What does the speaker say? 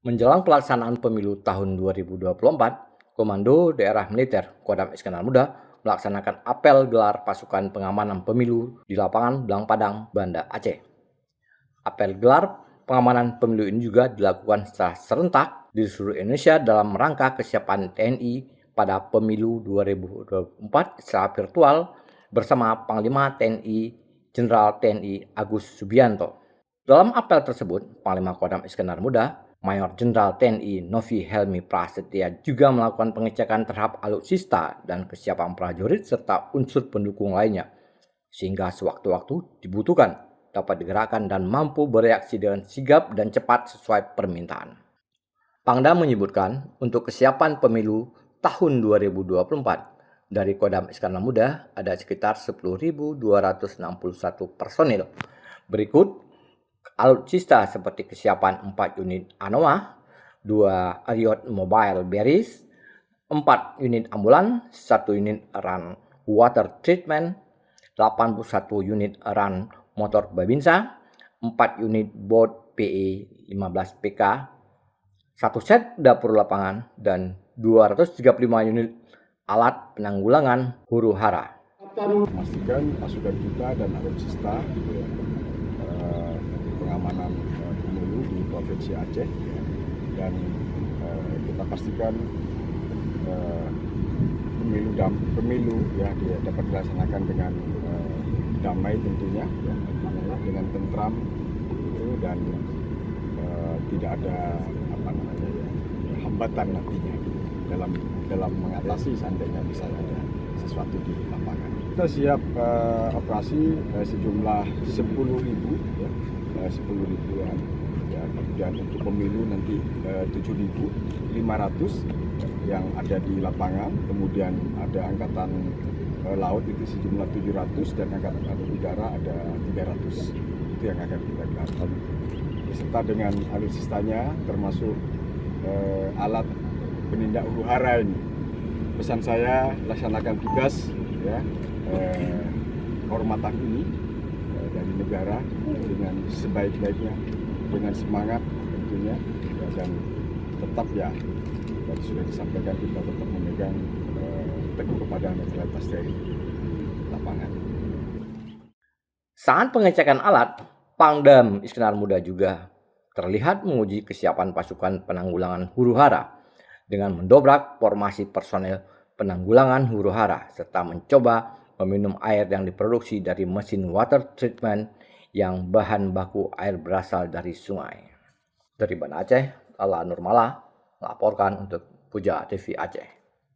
Menjelang pelaksanaan pemilu tahun 2024, Komando Daerah Militer Kodam Iskandar Muda melaksanakan apel gelar pasukan pengamanan pemilu di lapangan Blang Padang, Banda Aceh. Apel gelar pengamanan pemilu ini juga dilakukan secara serentak di seluruh Indonesia dalam rangka kesiapan TNI pada pemilu 2024 secara virtual bersama Panglima TNI Jenderal TNI Agus Subianto. Dalam apel tersebut, Panglima Kodam Iskandar Muda, Mayor Jenderal TNI Novi Helmi Prasetya juga melakukan pengecekan terhadap alutsista dan kesiapan prajurit serta unsur pendukung lainnya, sehingga sewaktu-waktu dibutuhkan dapat digerakkan dan mampu bereaksi dengan sigap dan cepat sesuai permintaan. Pangdam menyebutkan untuk kesiapan pemilu tahun 2024, dari Kodam Iskandar Muda ada sekitar 10.261 personil. Berikut alutsista seperti kesiapan 4 unit ANOA, 2 Ariot Mobile Barriers, 4 unit ambulan, 1 unit run water treatment, 81 unit run motor Babinsa, 4 unit boat PE 15 PK, 1 set dapur lapangan, dan 235 unit alat penanggulangan huru-hara. Memastikan pasukan kita dan alutsista pengamanan pemilu di Provinsi Aceh, dan kita pastikan pemilu ya dapat dilaksanakan dengan damai tentunya, ya, dengan tentram gitu, dan tidak ada hambatan nantinya gitu, dalam mengatasi seandainya misalnya ada sesuatu di lapangan. Kita siap operasi sejumlah 10.000 ya, 10.000-an ya, dan untuk pemilu nanti 7.500 yang ada di lapangan, kemudian ada angkatan laut itu sejumlah 700 dan angkatan udara ada 300, itu yang akan kita gelarkan beserta dengan alutsistanya termasuk alat penindak huru-hara ini. Pesan saya, laksanakan tugas ya, kehormatan ini dari negara dengan sebaik-baiknya, dengan semangat tentunya, ya, dan tetap ya tadi sudah disampaikan kita tetap memegang teguh kepada netralitas TNI lapangan. Saat pengecekan alat, Pangdam Iskandar Muda juga terlihat menguji kesiapan pasukan penanggulangan huru-hara dengan mendobrak formasi personel penanggulangan huru-hara serta mencoba meminum air yang diproduksi dari mesin water treatment yang bahan baku air berasal dari sungai. Dari Banda Aceh, Lala Nurmala melaporkan untuk Puja TV Aceh.